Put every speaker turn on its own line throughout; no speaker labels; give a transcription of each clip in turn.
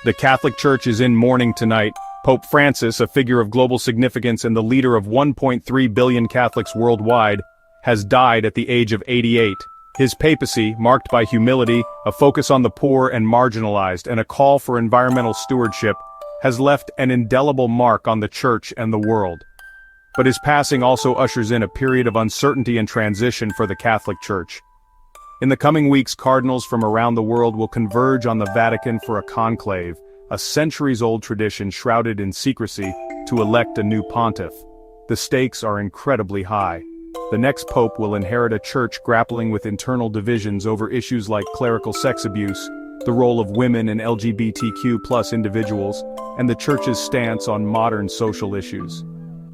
The Catholic Church is in mourning tonight. Pope Francis, a figure of global significance and the leader of 1.3 billion Catholics worldwide, has died at the age of 88. His papacy, marked by humility, a focus on the poor and marginalized, and a call for environmental stewardship, has left an indelible mark on the Church and the world. But his passing also ushers in a period of uncertainty and transition for the Catholic Church. In the coming weeks, cardinals from around the world will converge on the Vatican for a conclave, a centuries-old tradition shrouded in secrecy, to elect a new pontiff. The stakes are incredibly high. The next pope will inherit a church grappling with internal divisions over issues like clerical sex abuse, the role of women and LGBTQ+ individuals, and the church's stance on modern social issues.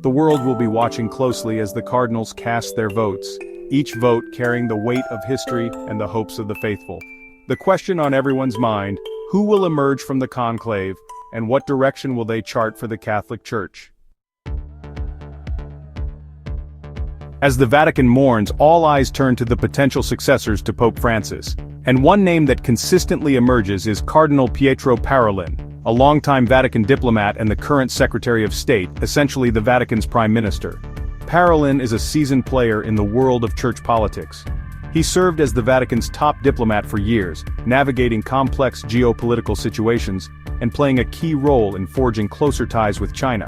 The world will be watching closely as the cardinals cast their votes, each vote carrying the weight of history and the hopes of the faithful. The question on everyone's mind: who will emerge from the conclave, and what direction will they chart for the Catholic Church? As the Vatican mourns, all eyes turn to the potential successors to Pope Francis, and one name that consistently emerges is Cardinal Pietro Parolin, a longtime Vatican diplomat and the current Secretary of State, essentially the Vatican's Prime Minister. Parolin is a seasoned player in the world of church politics. He served as the Vatican's top diplomat for years, navigating complex geopolitical situations and playing a key role in forging closer ties with China.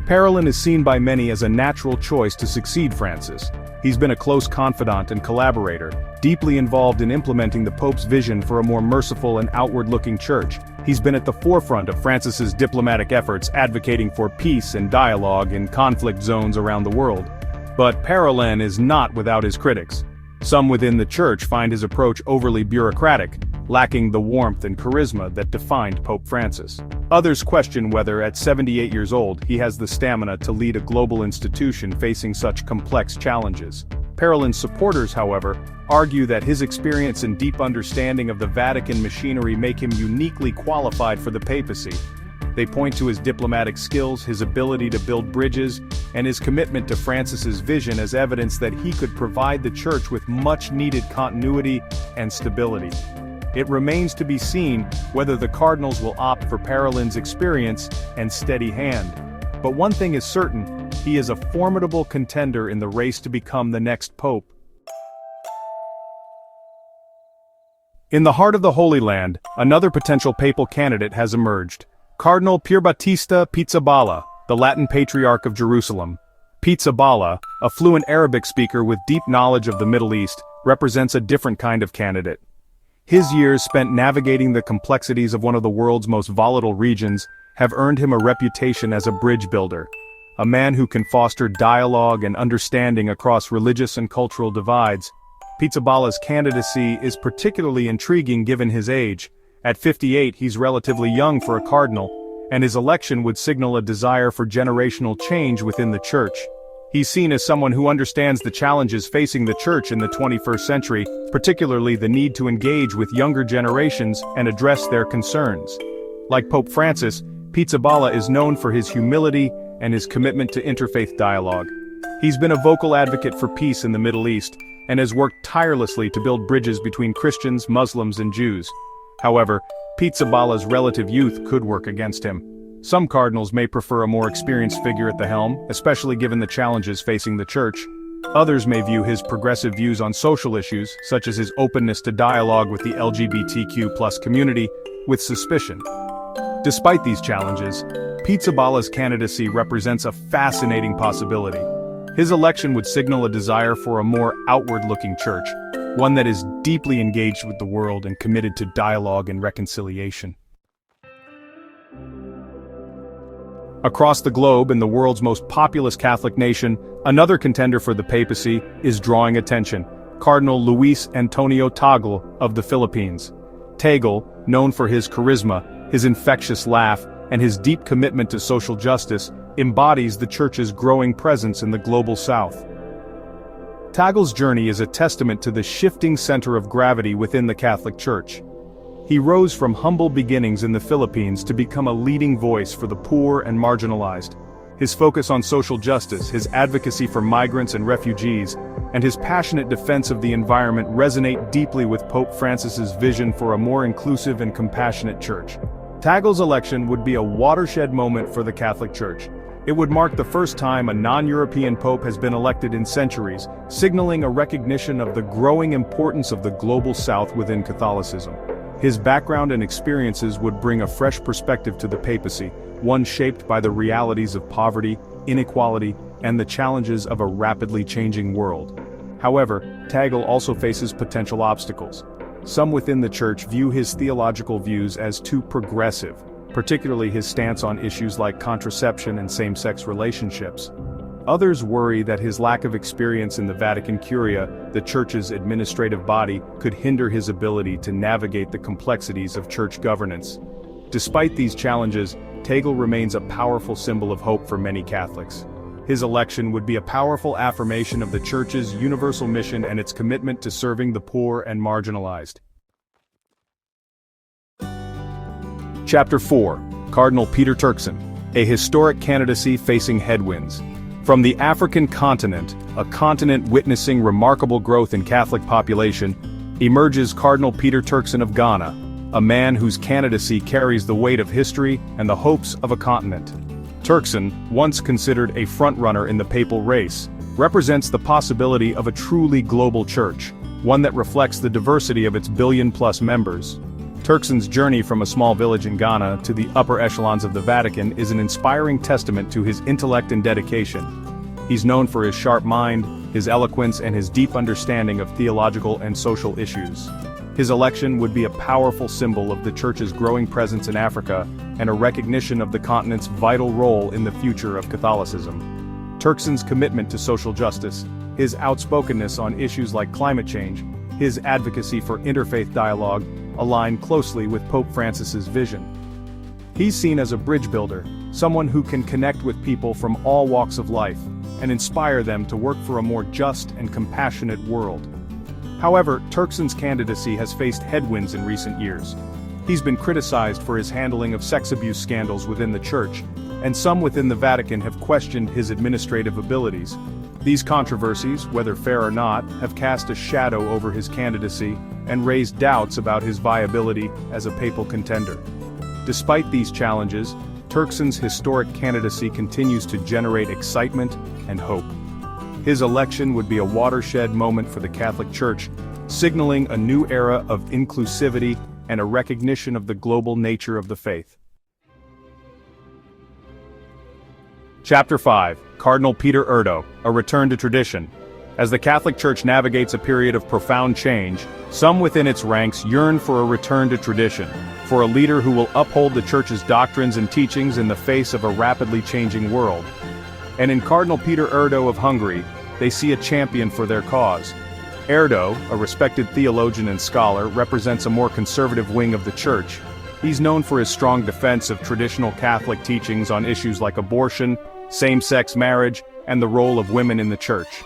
Parolin is seen by many as a natural choice to succeed Francis. He's been a close confidant and collaborator, deeply involved in implementing the Pope's vision for a more merciful and outward-looking church. He's been at the forefront of Francis's diplomatic efforts, advocating for peace and dialogue in conflict zones around the world. But Parolin is not without his critics. Some within the church find his approach overly bureaucratic, lacking the warmth and charisma that defined Pope Francis. Others question whether, at 78 years old, he has the stamina to lead a global institution facing such complex challenges. Parolin's supporters, however, argue that his experience and deep understanding of the Vatican machinery make him uniquely qualified for the papacy. They point to his diplomatic skills, his ability to build bridges, and his commitment to Francis's vision as evidence that he could provide the Church with much-needed continuity and stability. It remains to be seen whether the cardinals will opt for Parolin's experience and steady hand. But one thing is certain: he is a formidable contender in the race to become the next pope. In the heart of the Holy Land, another potential papal candidate has emerged. Cardinal Pierbattista Pizzaballa, the Latin Patriarch of Jerusalem. Pizzaballa, a fluent Arabic speaker with deep knowledge of the Middle East, represents a different kind of candidate. His years spent navigating the complexities of one of the world's most volatile regions have earned him a reputation as a bridge builder, a man who can foster dialogue and understanding across religious and cultural divides. Pizzaballa's candidacy is particularly intriguing given his age. At 58, he's relatively young for a cardinal, and his election would signal a desire for generational change within the Church. He's seen as someone who understands the challenges facing the Church in the 21st century, particularly the need to engage with younger generations and address their concerns. Like Pope Francis, Pizzaballa is known for his humility and his commitment to interfaith dialogue. He's been a vocal advocate for peace in the Middle East, and has worked tirelessly to build bridges between Christians, Muslims, and Jews. However, Pizzaballa's relative youth could work against him. Some cardinals may prefer a more experienced figure at the helm, especially given the challenges facing the Church. Others may view his progressive views on social issues, such as his openness to dialogue with the LGBTQ+ community, with suspicion. Despite these challenges, Pizzaballa's candidacy represents a fascinating possibility. His election would signal a desire for a more outward-looking church, one that is deeply engaged with the world and committed to dialogue and reconciliation. Across the globe, in the world's most populous Catholic nation, another contender for the papacy is drawing attention: Cardinal Luis Antonio Tagle of the Philippines. Tagle, known for his charisma, his infectious laugh, and his deep commitment to social justice, embodies the Church's growing presence in the global South. Tagle's journey is a testament to the shifting center of gravity within the Catholic Church. He rose from humble beginnings in the Philippines to become a leading voice for the poor and marginalized. His focus on social justice, his advocacy for migrants and refugees, and his passionate defense of the environment resonate deeply with Pope Francis's vision for a more inclusive and compassionate church. Tagle's election would be a watershed moment for the Catholic Church. It would mark the first time a non-European pope has been elected in centuries, signaling a recognition of the growing importance of the global South within Catholicism. His background and experiences would bring a fresh perspective to the papacy, one shaped by the realities of poverty, inequality, and the challenges of a rapidly changing world. However, Tagle also faces potential obstacles. Some within the Church view his theological views as too progressive, particularly his stance on issues like contraception and same-sex relationships. Others worry that his lack of experience in the Vatican Curia, the Church's administrative body, could hinder his ability to navigate the complexities of Church governance. Despite these challenges, Tagle remains a powerful symbol of hope for many Catholics. His election would be a powerful affirmation of the Church's universal mission and its commitment to serving the poor and marginalized. Chapter 4. Cardinal Peter Turkson, a historic candidacy facing headwinds. From the African continent, a continent witnessing remarkable growth in Catholic population, emerges Cardinal Peter Turkson of Ghana, a man whose candidacy carries the weight of history and the hopes of a continent. Turkson, once considered a frontrunner in the papal race, represents the possibility of a truly global church, one that reflects the diversity of its billion-plus members. Turkson's journey from a small village in Ghana to the upper echelons of the Vatican is an inspiring testament to his intellect and dedication. He's known for his sharp mind, his eloquence, and his deep understanding of theological and social issues. His election would be a powerful symbol of the Church's growing presence in Africa and a recognition of the continent's vital role in the future of Catholicism. Turkson's commitment to social justice, his outspokenness on issues like climate change, his advocacy for interfaith dialogue, align closely with Pope Francis's vision. He's seen as a bridge builder, someone who can connect with people from all walks of life, and inspire them to work for a more just and compassionate world. However, Turkson's candidacy has faced headwinds in recent years. He's been criticized for his handling of sex abuse scandals within the Church, and some within the Vatican have questioned his administrative abilities. These controversies, whether fair or not, have cast a shadow over his candidacy and raised doubts about his viability as a papal contender. Despite these challenges, Turkson's historic candidacy continues to generate excitement and hope. His election would be a watershed moment for the Catholic Church, signaling a new era of inclusivity and a recognition of the global nature of the faith. Chapter 5. Cardinal Peter Erdo, a return to tradition. As the Catholic Church navigates a period of profound change, some within its ranks yearn for a return to tradition, for a leader who will uphold the Church's doctrines and teachings in the face of a rapidly changing world. And in Cardinal Peter Erdo of Hungary, they see a champion for their cause. Erdo, a respected theologian and scholar, represents a more conservative wing of the Church. He's known for his strong defense of traditional Catholic teachings on issues like abortion, same-sex marriage, and the role of women in the Church.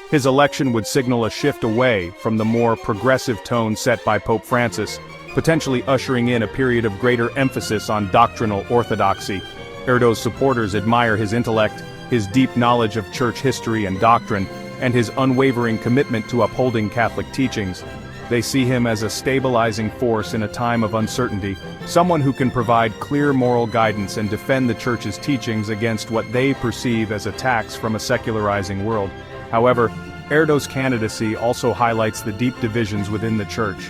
His election would signal a shift away from the more progressive tone set by Pope Francis, potentially ushering in a period of greater emphasis on doctrinal orthodoxy. Erdo's supporters admire his intellect, his deep knowledge of Church history and doctrine, and his unwavering commitment to upholding Catholic teachings. They see him as a stabilizing force in a time of uncertainty, someone who can provide clear moral guidance and defend the Church's teachings against what they perceive as attacks from a secularizing world. However, Erdo's candidacy also highlights the deep divisions within the Church.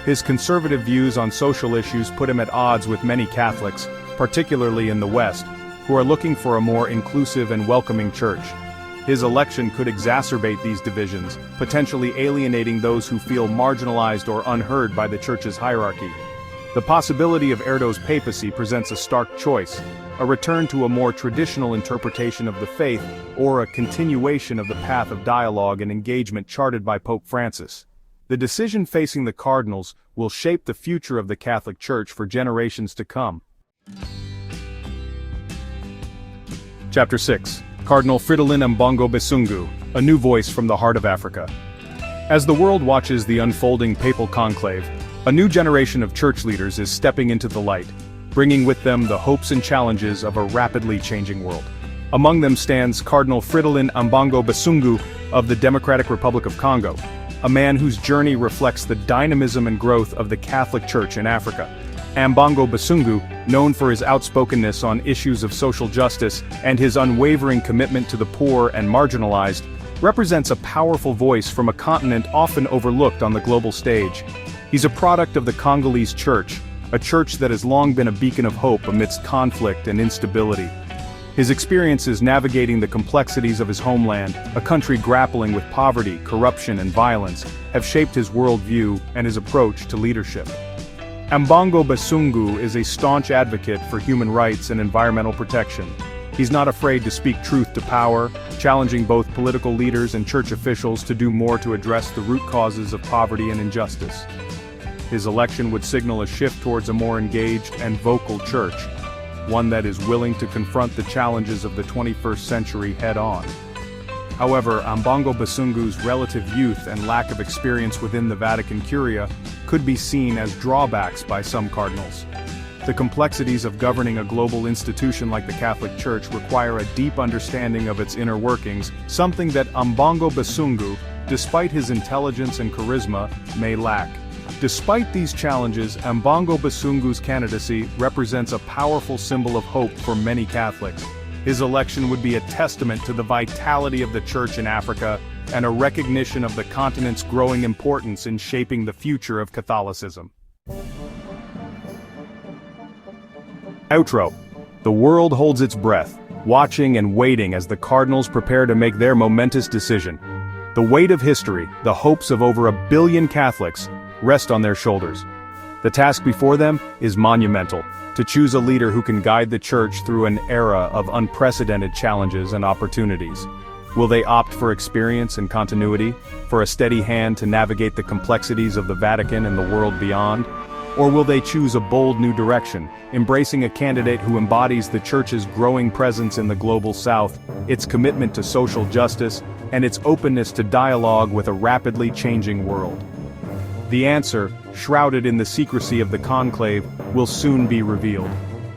His conservative views on social issues put him at odds with many Catholics, particularly in the West, who are looking for a more inclusive and welcoming Church. His election could exacerbate these divisions, potentially alienating those who feel marginalized or unheard by the Church's hierarchy. The possibility of Erdo's papacy presents a stark choice: a return to a more traditional interpretation of the faith, or a continuation of the path of dialogue and engagement charted by Pope Francis. The decision facing the cardinals will shape the future of the Catholic Church for generations to come. Chapter 6. Cardinal Fridolin Ambongo Besungu, a new voice from the heart of Africa. As the world watches the unfolding papal conclave, a new generation of church leaders is stepping into the light, bringing with them the hopes and challenges of a rapidly changing world. Among them stands Cardinal Fridolin Ambongo Besungu of the Democratic Republic of Congo, a man whose journey reflects the dynamism and growth of the Catholic Church in Africa. Ambongo Basungu, known for his outspokenness on issues of social justice and his unwavering commitment to the poor and marginalized, represents a powerful voice from a continent often overlooked on the global stage. He's a product of the Congolese church, a church that has long been a beacon of hope amidst conflict and instability. His experiences navigating the complexities of his homeland, a country grappling with poverty, corruption, and violence, have shaped his worldview and his approach to leadership. Ambongo Basungu is a staunch advocate for human rights and environmental protection. He's not afraid to speak truth to power, challenging both political leaders and church officials to do more to address the root causes of poverty and injustice. His election would signal a shift towards a more engaged and vocal church, one that is willing to confront the challenges of the 21st century head-on. However, Ambongo Basungu's relative youth and lack of experience within the Vatican Curia could be seen as drawbacks by some cardinals. The complexities of governing a global institution like the Catholic Church require a deep understanding of its inner workings, something that Ambongo Basungu, despite his intelligence and charisma, may lack. Despite these challenges, Ambongo Basungu's candidacy represents a powerful symbol of hope for many Catholics. His election would be a testament to the vitality of the Church in Africa and a recognition of the continent's growing importance in shaping the future of Catholicism. Outro. The world holds its breath, watching and waiting as the Cardinals prepare to make their momentous decision. The weight of history, the hopes of over 1 billion Catholics, rest on their shoulders. The task before them is monumental: to choose a leader who can guide the Church through an era of unprecedented challenges and opportunities. Will they opt for experience and continuity, for a steady hand to navigate the complexities of the Vatican and the world beyond? Or will they choose a bold new direction, embracing a candidate who embodies the Church's growing presence in the global South, its commitment to social justice, and its openness to dialogue with a rapidly changing world? The answer, shrouded in the secrecy of the conclave, will soon be revealed.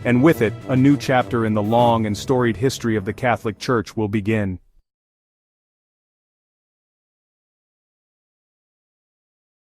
And with it, a new chapter in the long and storied history of the Catholic Church will begin.